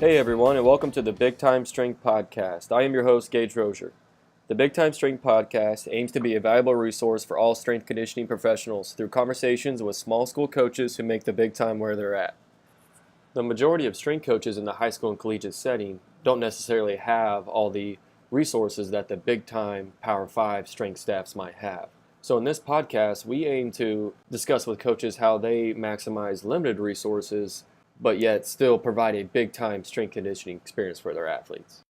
Hey everyone, and welcome to the Big Time Strength Podcast. I am your host, Gage Rosier. The Big Time Strength Podcast aims to be a valuable resource for all strength conditioning professionals through conversations with small school coaches who make the big time where they're at. The majority of strength coaches in the high school and collegiate setting don't necessarily have all the resources that the big time Power 5 strength staffs might have. So in this podcast, we aim to discuss with coaches how they maximize limited resources but yet still provide a big-time strength conditioning experience for their athletes.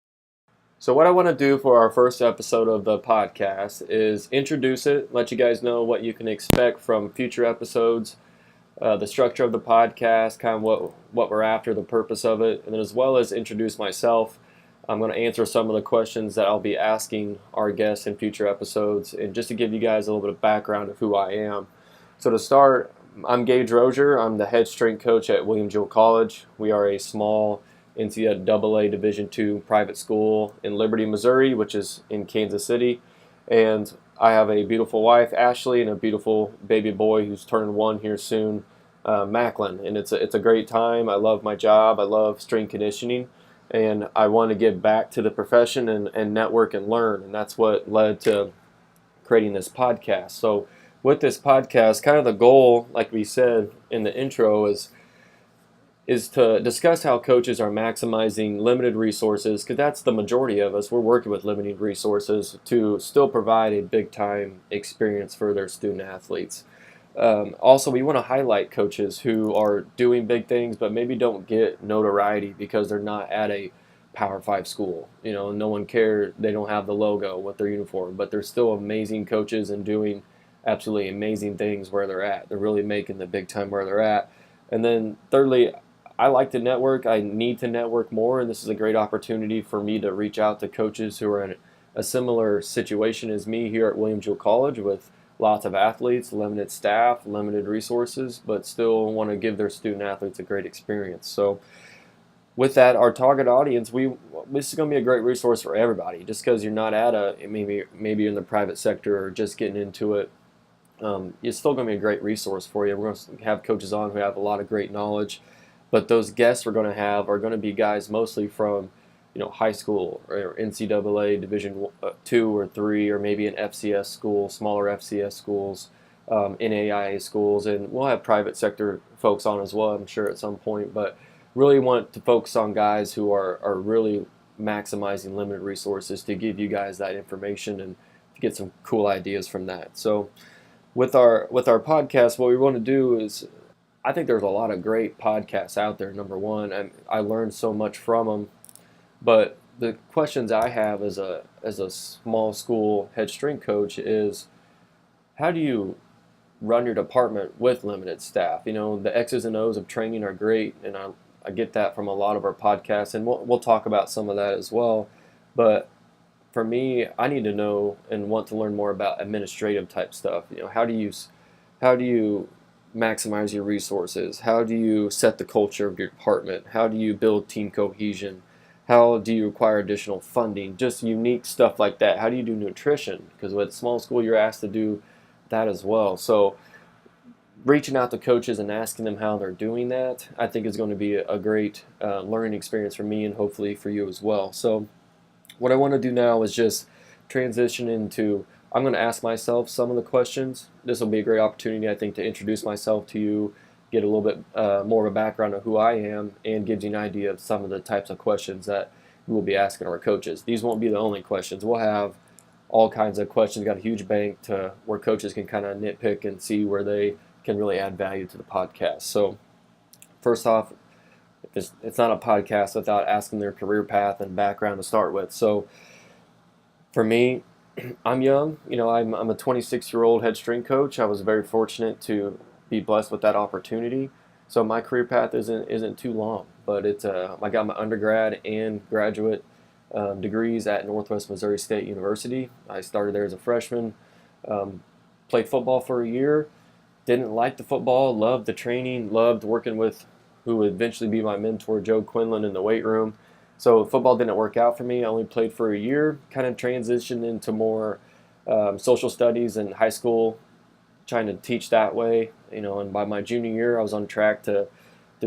So what I want to do for our first episode of the podcast is introduce it, let you guys know what you can expect from future episodes, the structure of the podcast, kind of what we're after, the purpose of it, and then as well as introduce myself. I'm going to answer some of the questions that I'll be asking our guests in future episodes, and just to give you guys a little bit of background of who I am. So to start, I'm Gage Rosier. I'm the head strength coach at William Jewell College. We are a small NCAA Division II private school in Liberty, Missouri, which is in Kansas City. And I have a beautiful wife, Ashley, and a beautiful baby boy who's turning 1 here soon, Macklin. And it's a great time. I love my job. I love strength conditioning. And I want to give back to the profession and network and learn. And that's what led to creating this podcast. So with this podcast, kind of the goal, like we said in the intro, is to discuss how coaches are maximizing limited resources, because that's the majority of us. We're working with limited resources to still provide a big-time experience for their student athletes. Also, we want to highlight coaches who are doing big things but maybe don't get notoriety because they're not at a Power 5 school. You know, no one cares. They don't have the logo with their uniform, but they're still amazing coaches and doing absolutely amazing things where they're at. They're really making the big time where they're at. And then thirdly, I like to network. I need to network more, and this is a great opportunity for me to reach out to coaches who are in a similar situation as me here at William Jewell College, with lots of athletes, limited staff, limited resources, but still want to give their student athletes a great experience. So with that, our target audience, this is going to be a great resource for everybody. Just because you're not at maybe you're in the private sector or just getting into it, it's still going to be a great resource for you. We're going to have coaches on who have a lot of great knowledge, but those guests we're going to have are going to be guys mostly from, high school or NCAA Division II or III, or maybe an FCS school, smaller FCS schools, NAIA schools, and we'll have private sector folks on as well, I'm sure, at some point. But really want to focus on guys who are really maximizing limited resources to give you guys that information and to get some cool ideas from that. So with our podcast, what we want to do is, I think there's a lot of great podcasts out there, number one, and I learned so much from them. But the questions I have as a small school head strength coach is, how do you run your department with limited staff? The X's and O's of training are great, and I get that from a lot of our podcasts, and we'll talk about some of that as well. But for me, I need to know and want to learn more about administrative type stuff. How do you maximize your resources? How do you set the culture of your department? How do you build team cohesion? How do you require additional funding? Just unique stuff like that. How do you do nutrition? Because with small school, you're asked to do that as well. So reaching out to coaches and asking them how they're doing that, I think is going to be a great learning experience for me and hopefully for you as well. So what I want to do now is just transition into, I'm going to ask myself some of the questions. This will be a great opportunity, I think, to introduce myself to you, get a little bit more of a background of who I am, and gives you an idea of some of the types of questions that we will be asking our coaches. These won't be the only questions. We'll have all kinds of questions. We've got a huge bank to where coaches can kind of nitpick and see where they can really add value to the podcast. So first off, it's not a podcast without asking their career path and background to start with. So for me, I'm young. I'm a 26-year-old head strength coach. I was very fortunate to be blessed with that opportunity. So my career path isn't too long, but I got my undergrad and graduate degrees at Northwest Missouri State University. I started there as a freshman, played football for a year, didn't like the football, loved the training, loved working with who would eventually be my mentor, Joe Quinlan, in the weight room. So football didn't work out for me. I only played for a year, kind of transitioned into more social studies in high school, trying to teach that way. And by my junior year, I was on track to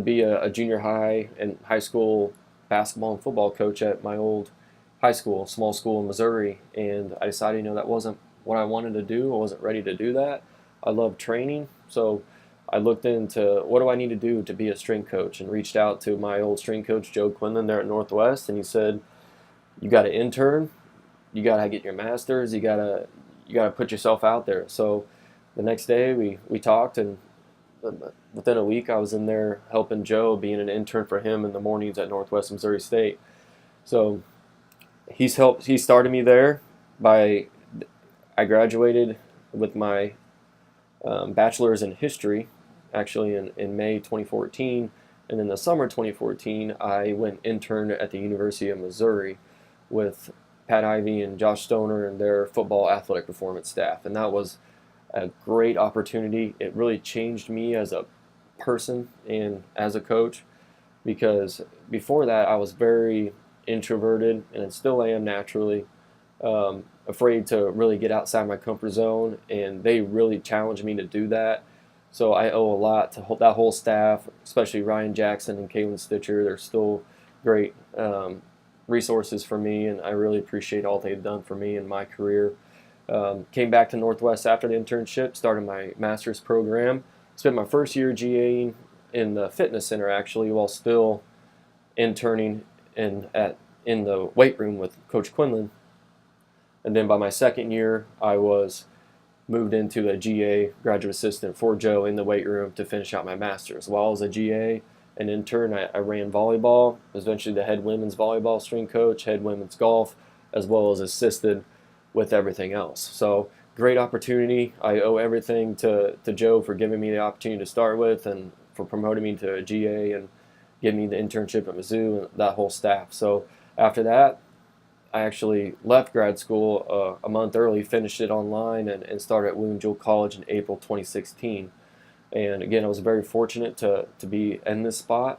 be a junior high and high school basketball and football coach at my old high school, small school in Missouri, and I decided, that wasn't what I wanted to do. I wasn't ready to do that. I love training, so I looked into what do I need to do to be a strength coach, and reached out to my old strength coach, Joe Quinlan, there at Northwest, and he said, you got to intern, you got to get your master's, you got to put yourself out there. So the next day we talked, and within a week I was in there helping Joe, being an intern for him in the mornings at Northwest Missouri State. So he started me there. I graduated with my bachelor's in history, actually in May 2014, and in the summer 2014 I went intern at the University of Missouri with Pat Ivey and Josh Stoner and their football athletic performance staff, and that was a great opportunity. It really changed me as a person and as a coach, because before that I was very introverted, and still am naturally, afraid to really get outside my comfort zone, and they really challenged me to do that. So I owe a lot to that whole staff, especially Ryan Jackson and Kaylin Stitcher. They're still great resources for me, and I really appreciate all they've done for me in my career. Came back to Northwest after the internship, started my master's program, spent my first year GAing in the fitness center actually, while still interning in the weight room with Coach Quinlan. And then by my second year, I was moved into a GA, graduate assistant for Joe, in the weight room to finish out my master's. While I was a GA and intern, I ran volleyball, was eventually the head women's volleyball strength coach, head women's golf, as well as assisted with everything else. So great opportunity. I owe everything to Joe for giving me the opportunity to start with, and for promoting me to a GA and giving me the internship at Mizzou and that whole staff. So after that, I actually left grad school a month early, finished it online, and started at William Jewell College in April 2016. And again, I was very fortunate to be in this spot,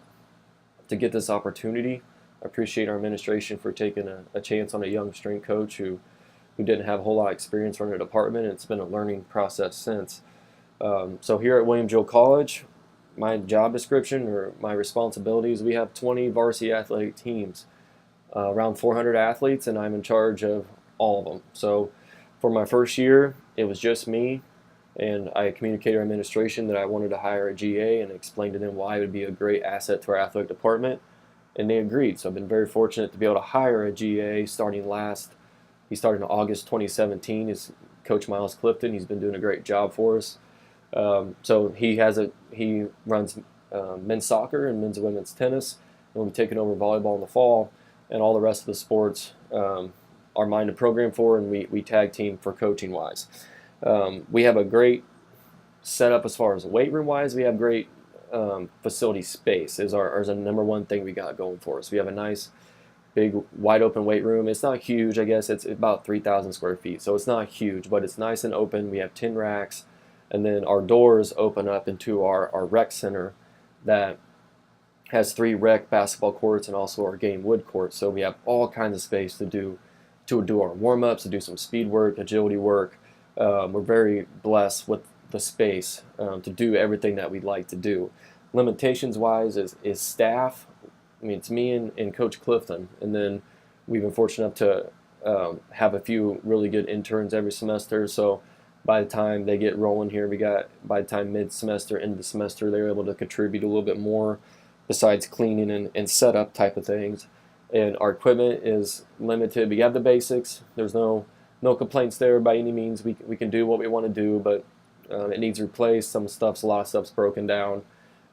to get this opportunity. I appreciate our administration for taking a chance on a young strength coach who didn't have a whole lot of experience running a department, and it's been a learning process since. So here at William Jewell College, my job description or my responsibilities, we have 20 varsity athletic teams. Around 400 athletes, and I'm in charge of all of them. So for my first year, it was just me, and I communicated to our administration that I wanted to hire a GA and explained to them why it would be a great asset to our athletic department, and they agreed. So I've been very fortunate to be able to hire a GA he started in August 2017. Is Coach Miles Clifton. He's been doing a great job for us. So he runs men's soccer and men's and women's tennis, and we'll be taking over volleyball in the fall. And all the rest of the sports are mine to program for, and we tag team for coaching wise. We have a great setup as far as weight room wise. We have great facility space is the number one thing we got going for us. We have a nice big wide open weight room. It's not huge, I guess it's about 3,000 square feet, so it's not huge, but it's nice and open. We have 10 racks, and then our doors open up into our rec center that has 3 rec basketball courts and also our game wood court. So we have all kinds of space to do our warm-ups, to do some speed work, agility work. We're very blessed with the space to do everything that we'd like to do. Limitations-wise is staff. I mean, it's me and Coach Clifton, and then we've been fortunate enough to have a few really good interns every semester. So by the time they get rolling here, by the time mid-semester, end of the semester, they're able to contribute a little bit more, besides cleaning and setup type of things. And our equipment is limited. We have the basics. There's no complaints there by any means. We can do what we want to do, but it needs replaced. A lot of stuff's broken down,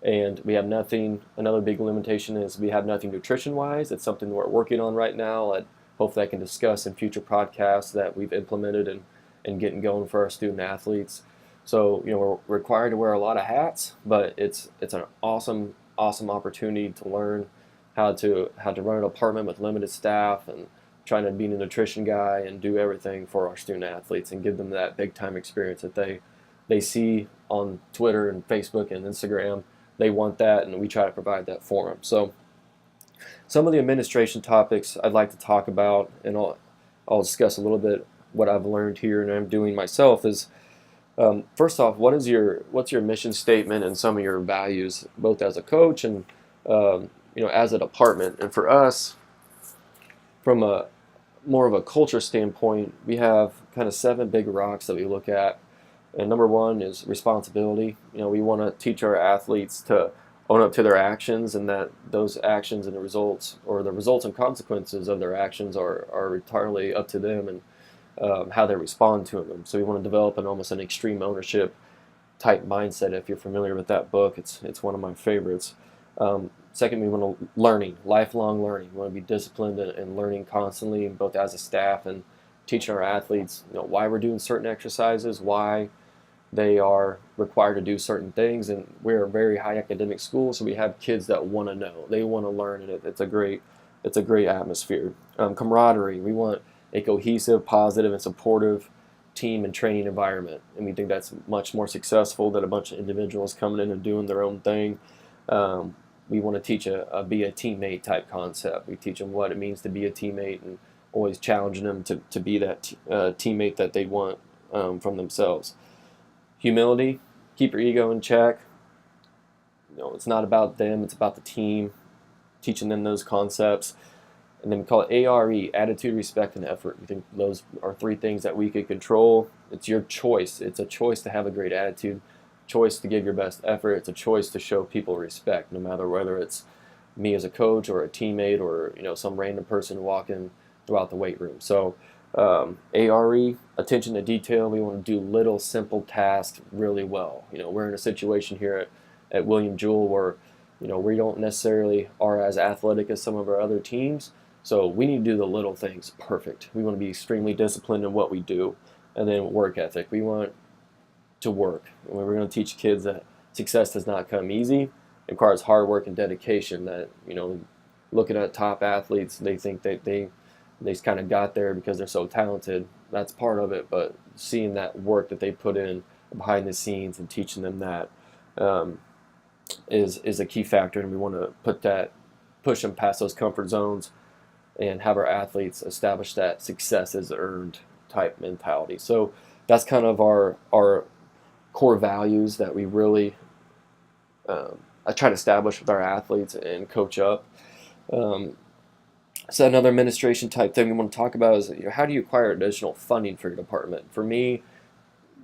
and we have nothing. Another big limitation is we have nothing nutrition-wise. It's something we're working on right now, that hopefully I can discuss in future podcasts that we've implemented and getting going for our student athletes. So we're required to wear a lot of hats, but it's an awesome opportunity to learn how to run a department with limited staff, and trying to be a nutrition guy and do everything for our student athletes and give them that big time experience that they see on Twitter and Facebook and Instagram. They want that, and we try to provide that for them. So some of the administration topics I'd like to talk about, and I'll discuss a little bit what I've learned here and I'm doing myself, is first off, what's your mission statement and some of your values, both as a coach and as a department. And for us, from a more of a culture standpoint, we have kind of 7 big rocks that we look at. And number 1 is responsibility. We want to teach our athletes to own up to their actions, and that those actions and the results, or the results and consequences of their actions, are entirely up to them, and how they respond to them. So we want to develop almost an extreme ownership type mindset. If you're familiar with that book, it's one of my favorites. Second, we want to lifelong learning. We want to be disciplined and learning constantly, both as a staff and teaching our athletes, why we're doing certain exercises, why they are required to do certain things. And we're a very high academic school, so we have kids that want to know, they want to learn, and it's a great atmosphere. Camaraderie. We want a cohesive, positive, and supportive team and training environment, and we think that's much more successful than a bunch of individuals coming in and doing their own thing. We want to teach be a teammate type concept. We teach them what it means to be a teammate, and always challenging them to be that teammate that they want from themselves. Humility, keep your ego in check. It's not about them, it's about the team, teaching them those concepts. And then we call it ARE, attitude, respect, and effort. We think those are 3 things that we could control. It's your choice. It's a choice to have a great attitude, choice to give your best effort. It's a choice to show people respect, no matter whether it's me as a coach or a teammate or some random person walking throughout the weight room. So ARE, attention to detail. We want to do little simple tasks really well. We're in a situation here at William Jewell where we don't necessarily are as athletic as some of our other teams. So we need to do the little things perfect. We want to be extremely disciplined in what we do. And then work ethic. We want to work. And we're going to teach kids that success does not come easy. It requires hard work and dedication. That, looking at top athletes, they think that they kind of got there because they're so talented. That's part of it. But seeing that work that they put in behind the scenes and teaching them that is a key factor. And we want to push them past those comfort zones and have our athletes establish that success is earned type mentality. So that's kind of our core values that we really I try to establish with our athletes and coach up. So another administration type thing we want to talk about is how do you acquire additional funding for your department? For me,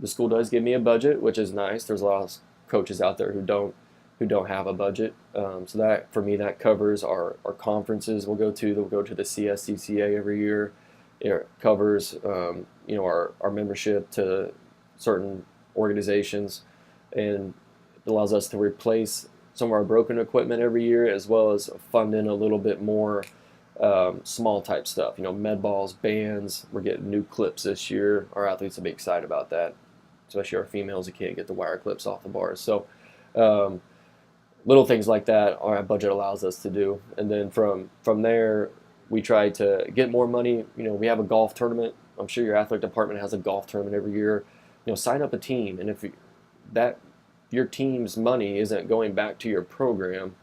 the school does give me a budget, which is nice. There's a lot of coaches out there who don't have a budget. So that, for me, that covers our conferences we'll go to. They'll go to the CSCCA every year. It covers our membership to certain organizations, and it allows us to replace some of our broken equipment every year, as well as fund in a little bit more small type stuff. Med balls, bands. We're getting new clips this year. Our athletes will be excited about that, especially our females who can't get the wire clips off the bars. So little things like that our budget allows us to do. And then from there, we try to get more money. We have a golf tournament. I'm sure your athletic department has a golf tournament every year. Sign up a team, and if your team's money isn't going back to your program,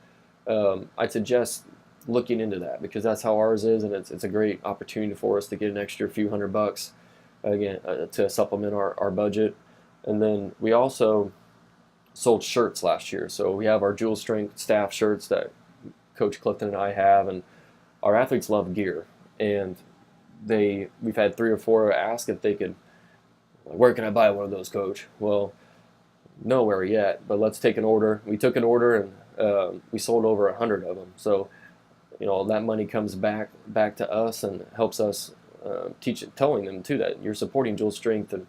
I'd suggest looking into that, because that's how ours is, and it's a great opportunity for us to get an extra few $100 again to supplement our budget. And then we also sold shirts last year, so we have our Jewell Strength staff shirts that Coach Clifton and I have, and our athletes love gear, and we've had 3 or 4 ask if they could, where can I buy one of those, Coach? Well, nowhere yet, but let's take an order. We took an order, and we sold over 100 of them. So that money comes back to us and helps us telling them too that you're supporting Jewell Strength, and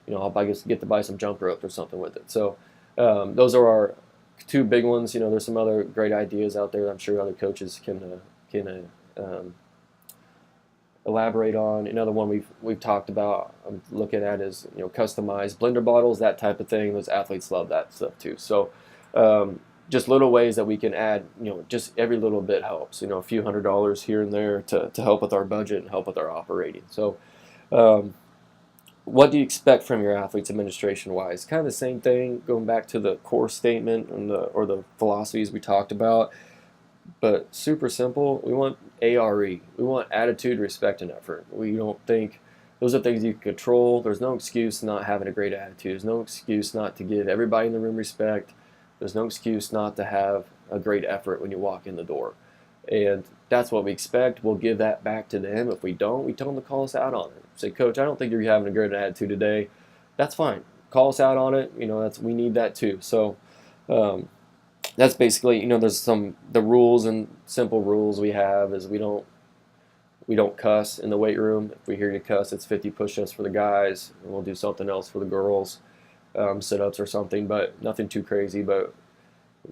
I'll get to buy some jump ropes or something with it. So those are our 2 big ones. There's some other great ideas out there that I'm sure other coaches can elaborate on. Another one we've talked about, I'm looking at, is customized blender bottles, that type of thing. Those athletes love that stuff too. So just little ways that we can add, just every little bit helps. A few $100s here and there to help with our budget and help with our operating. So what do you expect from your athletes administration-wise? Kind of the same thing, going back to the core statement and or the philosophies we talked about, but super simple. We want ARE. We want attitude, respect, and effort. We don't think those are things you can control. There's no excuse not having a great attitude. There's no excuse not to give everybody in the room respect. There's no excuse not to have a great effort when you walk in the door. And that's what we expect. We'll give that back to them. If we don't, we tell them to call us out on it. Say, Coach, I don't think you're having a great attitude today. That's fine. Call us out on it. We need that too. So that's basically, there's the rules and simple rules we have is we don't cuss in the weight room. If we hear you cuss, it's 50 push-ups for the guys, and we'll do something else for the girls, sit-ups or something, but nothing too crazy. But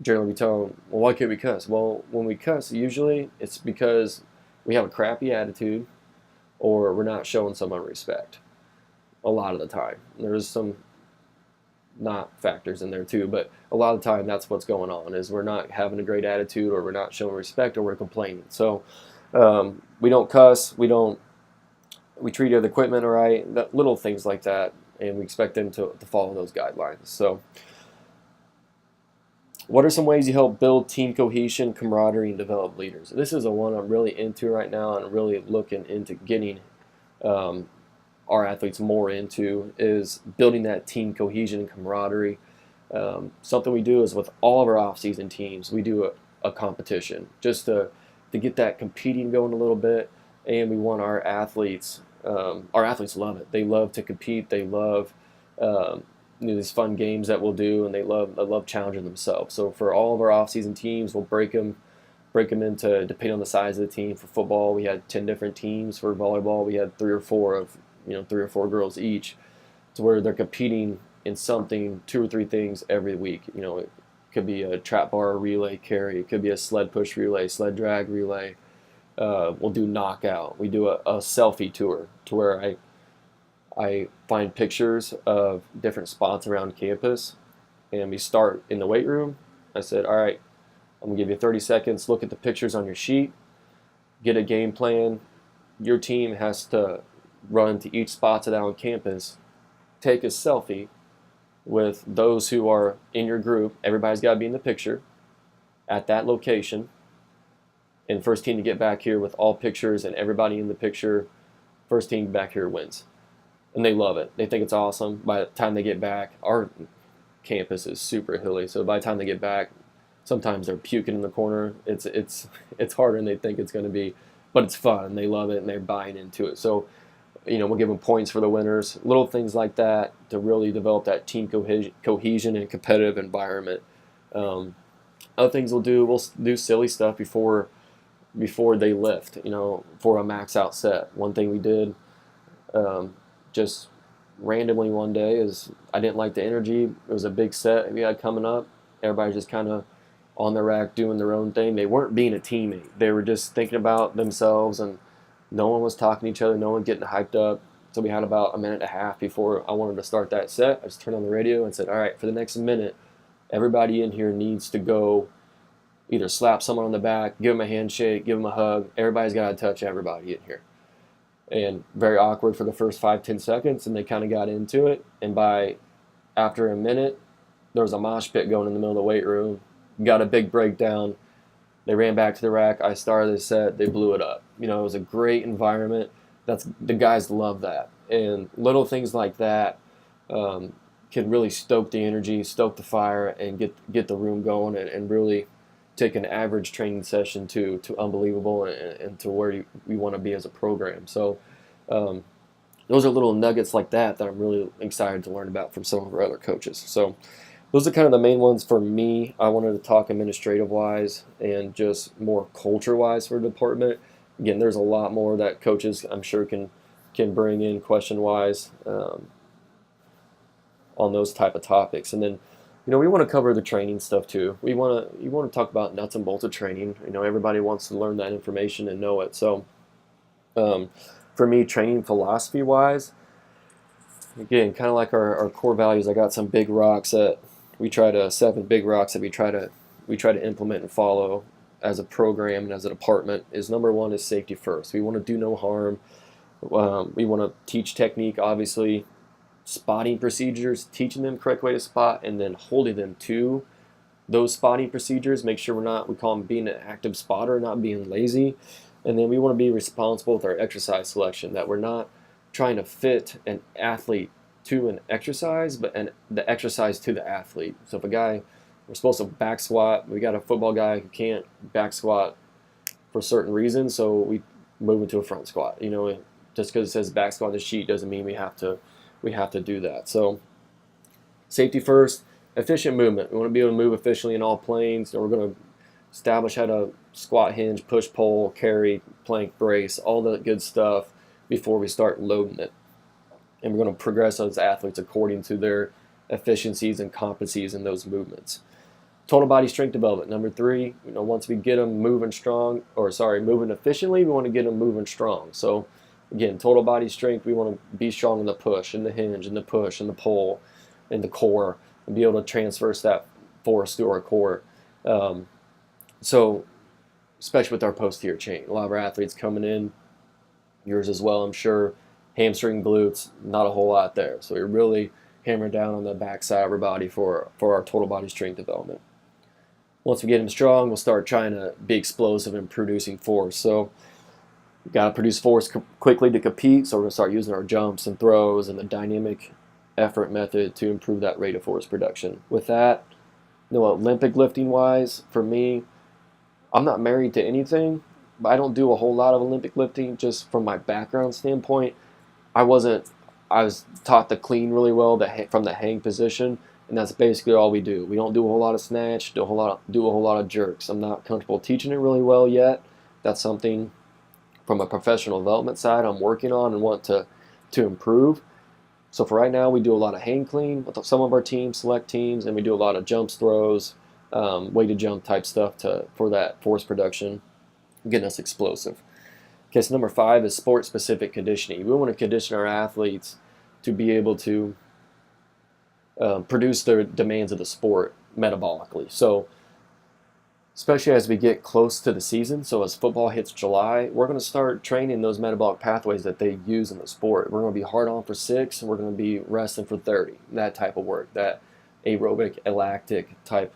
generally we tell them, well, why can't we cuss? Well, when we cuss, usually it's because we have a crappy attitude or we're not showing someone respect a lot of the time. There's some not factors in there too, but a lot of the time that's what's going on is we're not having a great attitude or we're not showing respect or we're complaining. So we don't cuss, we treat the equipment all right, little things like that, and we expect them to follow those guidelines. So what are some ways you help build team cohesion, camaraderie, and develop leaders? This is the one I'm really into right now and really looking into getting our athletes more into is building that team cohesion and camaraderie. Something we do is with all of our off-season teams, we do a competition just to get that competing going a little bit, and we want our athletes love it. They love to compete. They love these fun games that we'll do, and they love challenging themselves. So for all of our off-season teams, we'll break them into, depending on the size of the team. For football, we had 10 different teams. For volleyball, we had 3 or 4 girls each, to where they're competing in something, 2 or 3 things every week. It could be a trap bar relay carry. It could be a sled push relay, sled drag relay. We'll do knockout. We do a selfie tour to where I find pictures of different spots around campus, and we start in the weight room. I said, all right, I'm going to give you 30 seconds. Look at the pictures on your sheet. Get a game plan. Your team has to run to each spot that on campus. Take a selfie with those who are in your group. Everybody's got to be in the picture at that location. And first team to get back here with all pictures and everybody in the picture, first team back here wins. And they love it. They think it's awesome. By the time they get back, our campus is super hilly. So by the time they get back, sometimes they're puking in the corner. It's harder than they think it's going to be, but it's fun. They love it and they're buying into it. So, we'll give them points for the winners. Little things like that to really develop that team cohesion and competitive environment. Other things we'll do silly stuff before they lift. For a max out set. One thing we did. Just randomly one day is I didn't like the energy. It was a big set we had coming up. Everybody's just kind of on the rack doing their own thing. They weren't being a teammate. They were just thinking about themselves, and no one was talking to each other. No one getting hyped up. So we had about a minute and a half before I wanted to start that set. I just turned on the radio and said, all right, for the next minute, everybody in here needs to go either slap someone on the back, give them a handshake, give them a hug. Everybody's got to touch everybody in here. And very awkward for the first 5-10 seconds, and they kind of got into it. And after a minute, there was a mosh pit going in the middle of the weight room. Got a big breakdown. They ran back to the rack. I started the set. They blew it up. It was a great environment. The guys love that. And little things like that can really stoke the energy, stoke the fire, and get the room going, and really take an average training session to unbelievable and to where we want to be as a program. So those are little nuggets like that I'm really excited to learn about from some of our other coaches. So those are kind of the main ones for me. I wanted to talk administrative-wise and just more culture-wise for the department. Again, there's a lot more that coaches, I'm sure, can bring in question-wise on those type of topics. And then, we want to cover the training stuff too. You want to talk about nuts and bolts of training. Everybody wants to learn that information and know it. So, for me, training philosophy-wise, again, kind of like our core values, I got some big rocks that we try to 7 big rocks that we try to implement and follow as a program and as a department. Is number 1 is safety first. We want to do no harm. We want to teach technique, obviously, spotting procedures, teaching them the correct way to spot, and then holding them to those spotting procedures. Make sure we call them being an active spotter, not being lazy. And then we want to be responsible with our exercise selection, that we're not trying to fit an athlete to an exercise, but the exercise to the athlete. So if a guy We're supposed to back squat. We got a football guy who can't back squat for certain reasons, so we move into a front squat. Just because it says back squat on the sheet doesn't mean we have to do that. So safety first, efficient movement. We want to be able to move efficiently in all planes, and we're going to establish how to squat, hinge, push, pull, carry, plank, brace, all the good stuff before we start loading it. And we're going to progress as athletes according to their efficiencies and competencies in those movements. Total body strength development. Number 3, once we get them moving efficiently, we want to get them moving strong. So again, total body strength, we want to be strong in the push, in the hinge, in the push, in the pull, in the core, and be able to transverse that force through our core. So especially with our posterior chain, a lot of our athletes coming in, yours as well, I'm sure, hamstring, glutes, not a whole lot there. So we really hammer down on the backside of our body for our total body strength development. Once we get them strong, we'll start trying to be explosive and producing force. So we've got to produce force quickly to compete, so we're going to start using our jumps and throws and the dynamic effort method to improve that rate of force production. With that, Olympic lifting wise, for me, I'm not married to anything, but I don't do a whole lot of Olympic lifting just from my background standpoint. I was taught to clean really well from the hang position, and that's basically all we do. We don't do a whole lot of snatch, do a whole lot of jerks. I'm not comfortable teaching it really well yet. That's something from a professional development side I'm working on and want to improve. So for right now, we do a lot of hang clean with some of our teams, select teams, and we do a lot of jumps, throws, weighted jump type stuff for that force production, getting us explosive. Okay, so number 5 is sport-specific conditioning. We want to condition our athletes to be able to produce the demands of the sport metabolically. So especially as we get close to the season, so as football hits July, we're going to start training those metabolic pathways that they use in the sport. We're going to be hard on for 6, and we're going to be resting for 30, that type of work, that aerobic, lactic type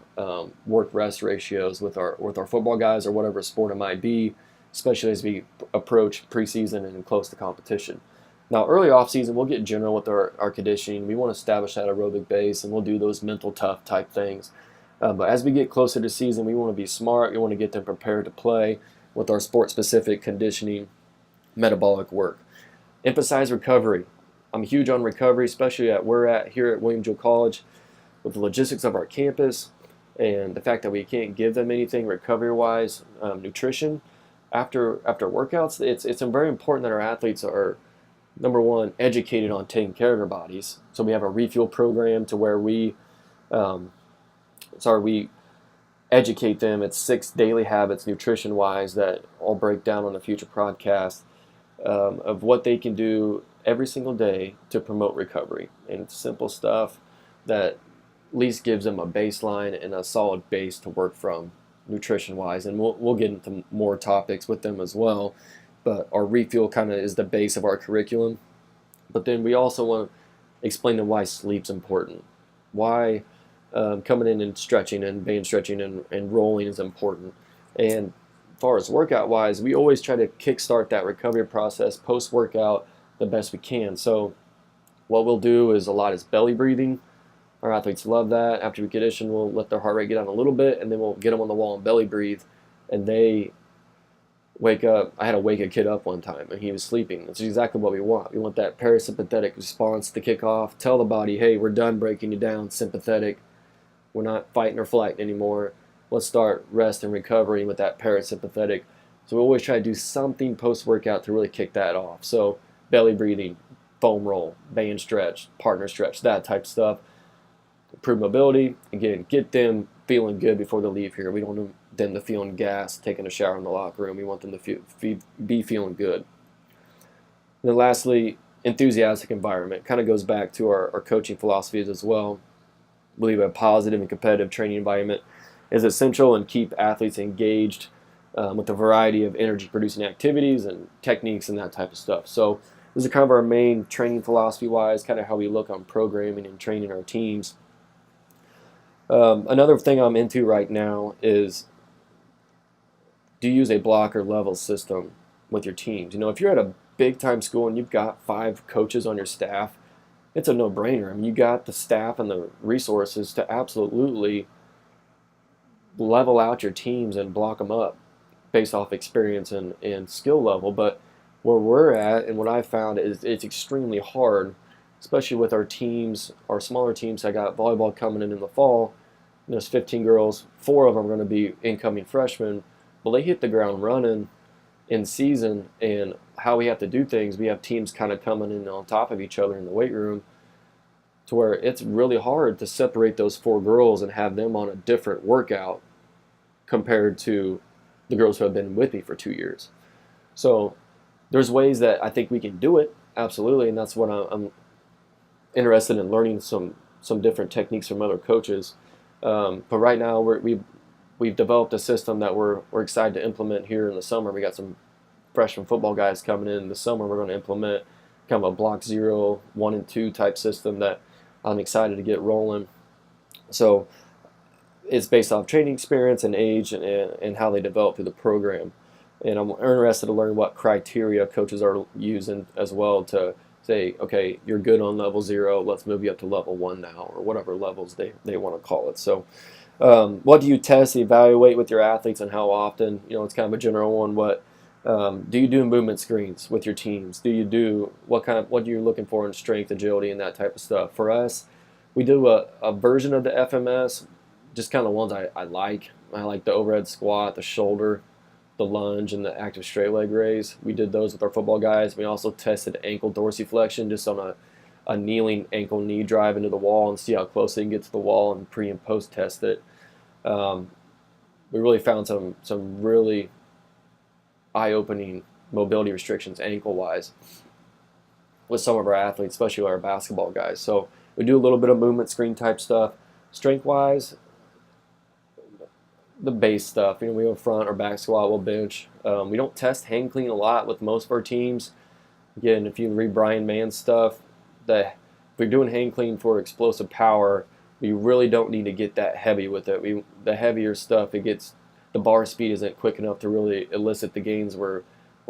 work-rest ratios with our football guys or whatever sport it might be, especially as we approach preseason and close to competition. Now, early off-season, we'll get general with our conditioning. We want to establish that aerobic base, and we'll do those mental tough type things. But as we get closer to season, we want to be smart. We want to get them prepared to play with our sport-specific conditioning metabolic work. Emphasize recovery. I'm huge on recovery, especially here at William Jewell College with the logistics of our campus and the fact that we can't give them anything recovery-wise, nutrition. After workouts, it's very important that our athletes are, number one, educated on taking care of their bodies. So we have a refuel program to where we educate them. It's 6 daily habits nutrition-wise that I'll break down on a future podcast of what they can do every single day to promote recovery. And it's simple stuff that at least gives them a baseline and a solid base to work from nutrition-wise. And we'll get into more topics with them as well. But our refuel kind of is the base of our curriculum. But then we also want to explain to them why sleep's important, why coming in and stretching and band stretching and rolling is important. And as far as workout-wise, we always try to kickstart that recovery process post-workout the best we can. So what we'll do is belly breathing. Our athletes love that. After we condition, we'll let their heart rate get down a little bit, and then we'll get them on the wall and belly breathe. And they wake up. I had to wake a kid up one time, and he was sleeping. That's exactly what we want. We want that parasympathetic response to kick off. Tell the body, hey, we're done breaking you down, sympathetic. We're not fighting or flighting anymore. Let's start rest and recovery with that parasympathetic. So we always try to do something post-workout to really kick that off. So belly breathing, foam roll, band stretch, partner stretch, that type of stuff. Improve mobility. Again, get them feeling good before they leave here. We don't want them to feeling gassed, taking a shower in the locker room. We want them to be feeling good. And then lastly, enthusiastic environment. Kind of goes back to our coaching philosophies as well. I believe a positive and competitive training environment is essential and keep athletes engaged with a variety of energy-producing activities and techniques and that type of stuff. So this is kind of our main training philosophy-wise, kind of how we look on programming and training our teams. Another thing I'm into right now is, do you use a block or level system with your teams? If you're at a big-time school and you've got 5 coaches on your staff, it's a no-brainer. I mean, you got the staff and the resources to absolutely level out your teams and block them up based off experience and skill level. But where we're at and what I found is it's extremely hard, especially with our teams, our smaller teams. I got volleyball coming in the fall. There's 15 girls, 4 of them are going to be incoming freshmen. Well, they hit the ground running in season, and how we have to do things, we have teams kind of coming in on top of each other in the weight room, to where it's really hard to separate those 4 girls and have them on a different workout compared to the girls who have been with me for 2 years. So there's ways that I think we can do it, absolutely, and that's what I'm interested in learning some different techniques from other coaches. But right now we've developed a system that we're excited to implement here in the summer. We got some freshman football guys coming in the summer. We're going to implement kind of a block 0, 1, and 2 type system that I'm excited to get rolling. So it's based off training experience and age and how they develop through the program. And I'm interested to learn what criteria coaches are using as well to say, okay, you're good on level 0, let's move you up to level 1 now, or whatever levels they want to call it. So what do you test, evaluate with your athletes, and how often? It's kind of a general one. What do you do movement screens with your teams? Do you do what are you looking for in strength, agility, and that type of stuff? For us, we do a version of the FMS, just kind of ones I like. I like the overhead squat, the shoulder, the lunge, and the active straight leg raise. We did those with our football guys. We also tested ankle dorsiflexion just on a kneeling ankle knee drive into the wall and see how close they can get to the wall, and pre and post test it. We really found some really eye-opening mobility restrictions ankle-wise with some of our athletes, especially our basketball guys. So we do a little bit of movement screen type stuff. Strength-wise, the base stuff. We go front or back squat, we'll bench. We don't test hang clean a lot with most of our teams. Again, if you read Brian Mann's stuff, if we're doing hang clean for explosive power, we really don't need to get that heavy with it. The heavier stuff, the bar speed isn't quick enough to really elicit the gains we're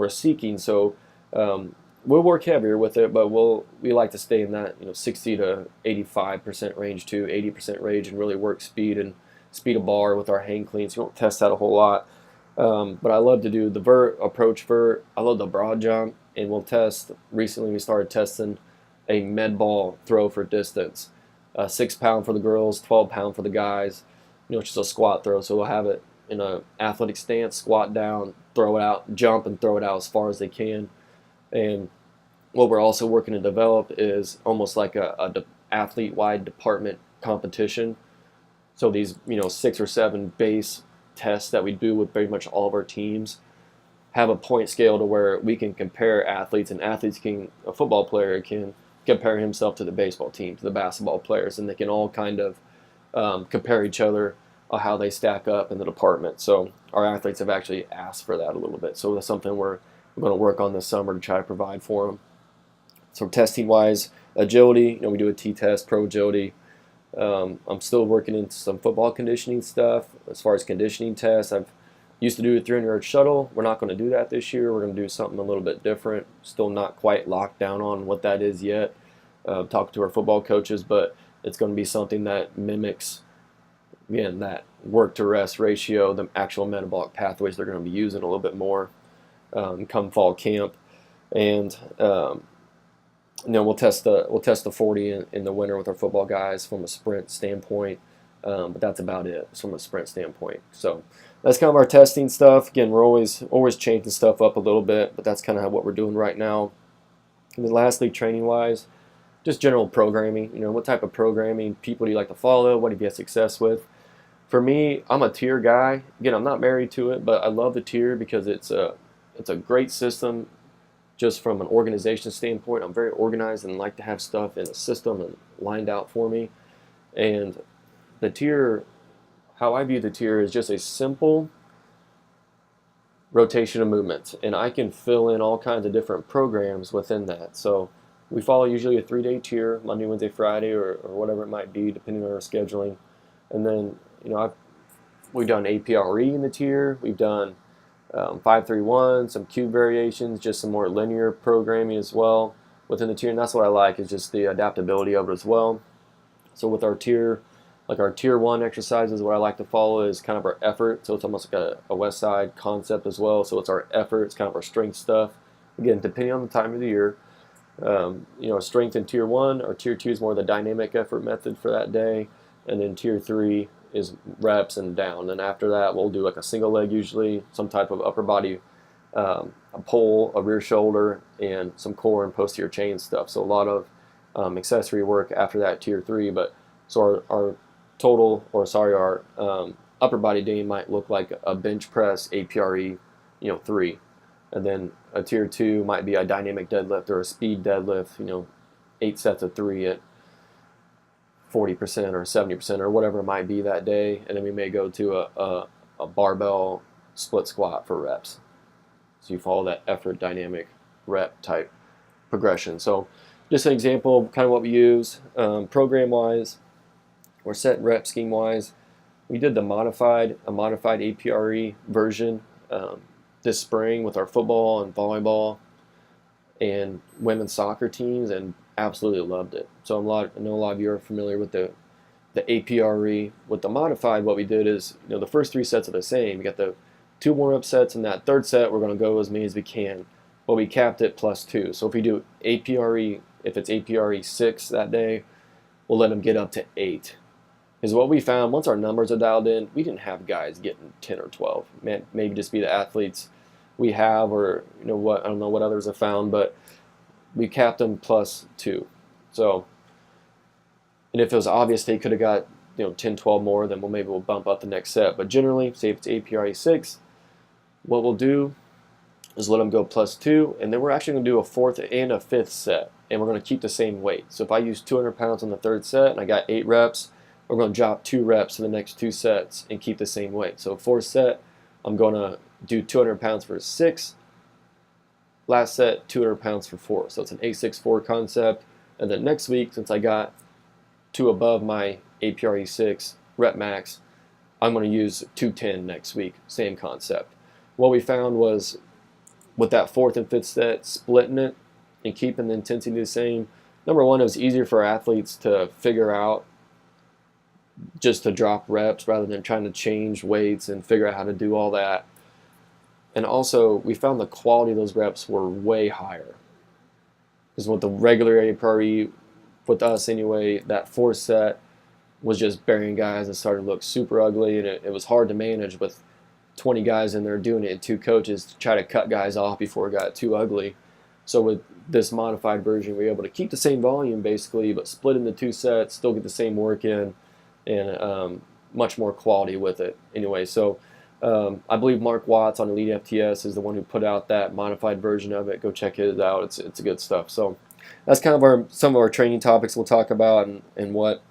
seeking. So we'll work heavier with it, but we like to stay in that 60 to 85% range to 80% range, and really work speed of bar with our hang cleans. You don't test that a whole lot, but I love to do the approach vert. I love the broad jump, and we'll test. Recently, we started testing a med ball throw for distance, 6 pound for the girls, 12 pound for the guys. It's just a squat throw, so we'll have it in an athletic stance, squat down, throw it out, jump, and throw it out as far as they can. And what we're also working to develop is almost like a athlete-wide department competition. So these 6 or 7 base tests that we do with pretty much all of our teams have a point scale to where we can compare athletes, and a football player can compare himself to the baseball team, to the basketball players, and they can all kind of compare each other on how they stack up in the department. So our athletes have actually asked for that a little bit. So that's something we're going to work on this summer to try to provide for them. So testing-wise, agility, we do a T-test, pro agility. I'm still working into some football conditioning stuff. As far as conditioning tests, I've used to do a 300-yard shuttle. We're not going to do that this year. We're going to do something a little bit different. Still not quite locked down on what that is yet. Talking to our football coaches, but it's going to be something that mimics, again, that work-to-rest ratio, the actual metabolic pathways they're going to be using a little bit more come fall camp. And we'll test the 40 in the winter with our football guys from a sprint standpoint, but that's about it from a sprint standpoint. So that's kind of our testing stuff. Again, we're always changing stuff up a little bit, but that's kind of what we're doing right now. And then lastly, training-wise, just general programming. What type of programming people do you like to follow? What have you had success with? For me, I'm a tier guy. Again, I'm not married to it, but I love the tier because it's a great system. Just from an organization standpoint, I'm very organized and like to have stuff in a system and lined out for me. And the tier, how I view the tier, is just a simple rotation of movements, and I can fill in all kinds of different programs within that. So we follow usually a 3-day tier, Monday, Wednesday, Friday, or whatever it might be, depending on our scheduling. And then we've done APRE in the tier. We've done 5-3-1, some cube variations, just some more linear programming as well within the tier. And that's what I like, is just the adaptability of it as well. So with our tier, Like our tier 1 exercises, what I like to follow is kind of our effort. So it's almost like a West Side concept as well. So it's our effort, it's kind of our strength stuff. Again, depending on the time of the year. Strength in tier 1 or tier 2 is more the dynamic effort method for that day. And then tier 3 is reps and down. And after that, we'll do like a single leg usually, some type of upper body, a pull, a rear shoulder, and some core and posterior chain stuff. So a lot of accessory work after that tier 3. But so our upper body day might look like a bench press APRE, 3. And then a tier 2 might be a dynamic deadlift or a speed deadlift, 8 sets of 3 at 40% or 70% or whatever it might be that day. And then we may go to a barbell split squat for reps. So you follow that effort dynamic rep type progression. So just an example, kind of what we use program-wise or set rep scheme-wise. We did a modified APRE version this spring with our football and volleyball and women's soccer teams, and absolutely loved it. So I know a lot of you are familiar with the APRE. With the modified, what we did is, the first 3 sets are the same. We got the 2 warm-up sets, and that third set we're going to go as many as we can. But we capped it +2. So if we do APRE, if it's APRE 6 that day, we'll let them get up to 8. Because what we found, once our numbers are dialed in, we didn't have guys getting 10 or 12. Maybe just be the athletes we have, or I don't know what others have found, but we capped them +2. So, and if it was obvious they could have got 10, 12 more, then we'll bump up the next set. But generally, say if it's APRE 6, what we'll do is let them go +2, and then we're actually going to do a 4th and a 5th set, and we're going to keep the same weight. So if I use 200 pounds on the 3rd set and I got 8 reps, we're going to drop 2 reps in the next 2 sets and keep the same weight. So 4th set, I'm going to do 200 pounds for 6. Last set, 200 pounds for 4. So it's an 8-6-4 concept. And then next week, since I got 2 above my APRE 6 rep max, I'm going to use 210 next week. Same concept. What we found was with that 4th and 5th set, splitting it and keeping the intensity the same. Number one, it was easier for athletes to figure out just to drop reps rather than trying to change weights and figure out how to do all that. And also, we found the quality of those reps were way higher. Because with the regular APRE, with us anyway, that 4th set was just burying guys and started to look super ugly, and it was hard to manage with 20 guys in there doing it and 2 coaches to try to cut guys off before it got too ugly. So with this modified version, we were able to keep the same volume basically, but split into 2 sets, still get the same work in, and much more quality with it anyway. So I believe Mark Watts on Elite FTS is the one who put out that modified version of it. Go check it out. It's good stuff. So that's kind of some of our training topics we'll talk about, and what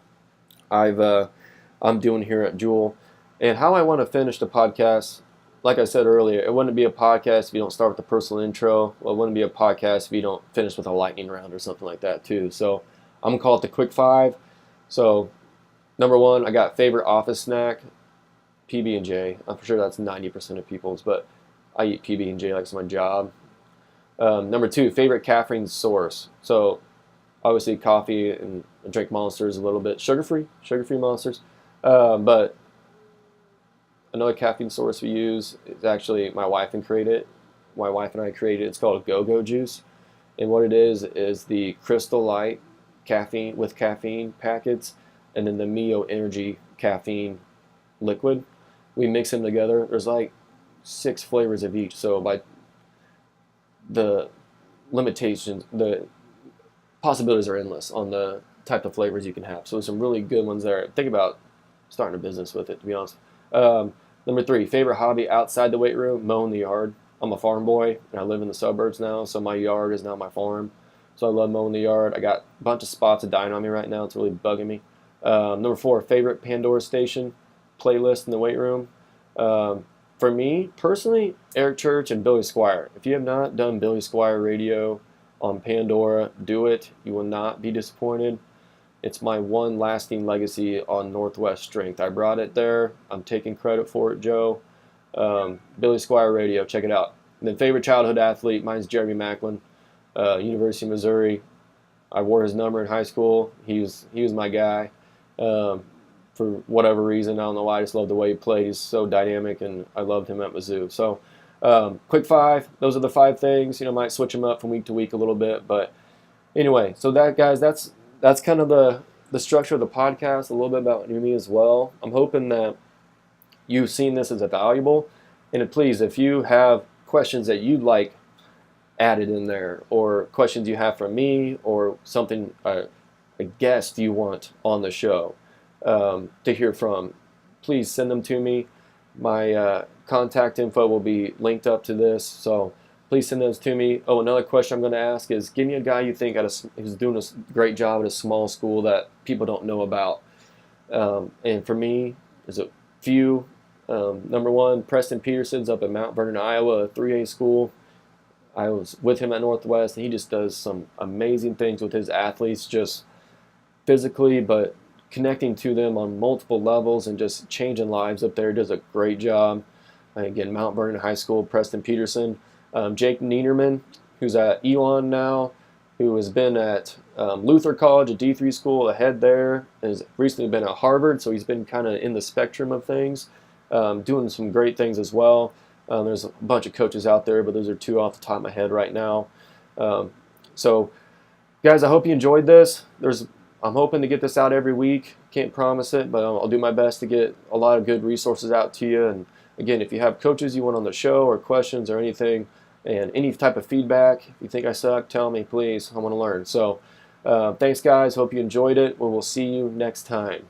I'm doing here at Jewell. And how I want to finish the podcast, like I said earlier, it wouldn't be a podcast if you don't start with the personal intro. Well, it wouldn't be a podcast if you don't finish with a lightning round or something like that too. So I'm going to call it the Quick 5. So number 1, I got favorite office snack, PB&J. I'm sure that's 90% of people's, but I eat PB&J like it's my job. Number 2, favorite caffeine source. So obviously coffee, and I drink Monsters a little bit. Sugar-free Monsters. But another caffeine source we use is actually my wife and I created. It's called Go-Go Juice. And what it is the Crystal Light caffeine with caffeine packets, and then the Mio Energy caffeine liquid. We mix them together. There's like 6 flavors of each. So by the limitations, the possibilities are endless on the type of flavors you can have. So there's some really good ones there. Think about starting a business with it, to be honest. Number 3, favorite hobby outside the weight room, mowing the yard. I'm a farm boy, and I live in the suburbs now, so my yard is now my farm. So I love mowing the yard. I got a bunch of spots of dying on me right now. It's really bugging me. Number 4, favorite Pandora station playlist in the weight room. For me, personally, Eric Church and Billy Squire. If you have not done Billy Squire radio on Pandora, do it. You will not be disappointed. It's my one lasting legacy on Northwest Strength. I brought it there. I'm taking credit for it, Joe. Billy Squire Radio, check it out. And then favorite childhood athlete, mine's Jeremy Macklin, University of Missouri. I wore his number in high school. He was my guy. for whatever reason. I don't know why. I just love the way he played. He's so dynamic, and I loved him at Mizzou. So, quick 5. Those are the 5 things. Might switch them up from week to week a little bit, but anyway. So that, guys, that's kind of the structure of the podcast. A little bit about me as well. I'm hoping that you've seen this as valuable, and please, if you have questions that you'd like added in there, or questions you have from me, or something a guest you want on the show to hear from, please send them to me. My contact info will be linked up to this, so please send those to me. Oh, another question I'm going to ask is, give me a guy you think who's doing a great job at a small school that people don't know about. And for me, there's a few. Number 1, Preston Peterson's up at Mount Vernon, Iowa, a 3A school. I was with him at Northwest, and he just does some amazing things with his athletes, just physically, but connecting to them on multiple levels and just changing lives up there. He does a great job. Again, Mount Vernon High School, Preston Peterson. Jake Niederman, who's at Elon now, who has been at Luther College, a D3 school, ahead there, has recently been at Harvard, so he's been kind of in the spectrum of things, doing some great things as well. There's a bunch of coaches out there, but those are 2 off the top of my head right now. So, guys, I hope you enjoyed this. I'm hoping to get this out every week. Can't promise it, but I'll do my best to get a lot of good resources out to you. And again, if you have coaches you want on the show, or questions or anything, and any type of feedback, if you think I suck, tell me, please. I want to learn. So, thanks, guys. Hope you enjoyed it. We will see you next time.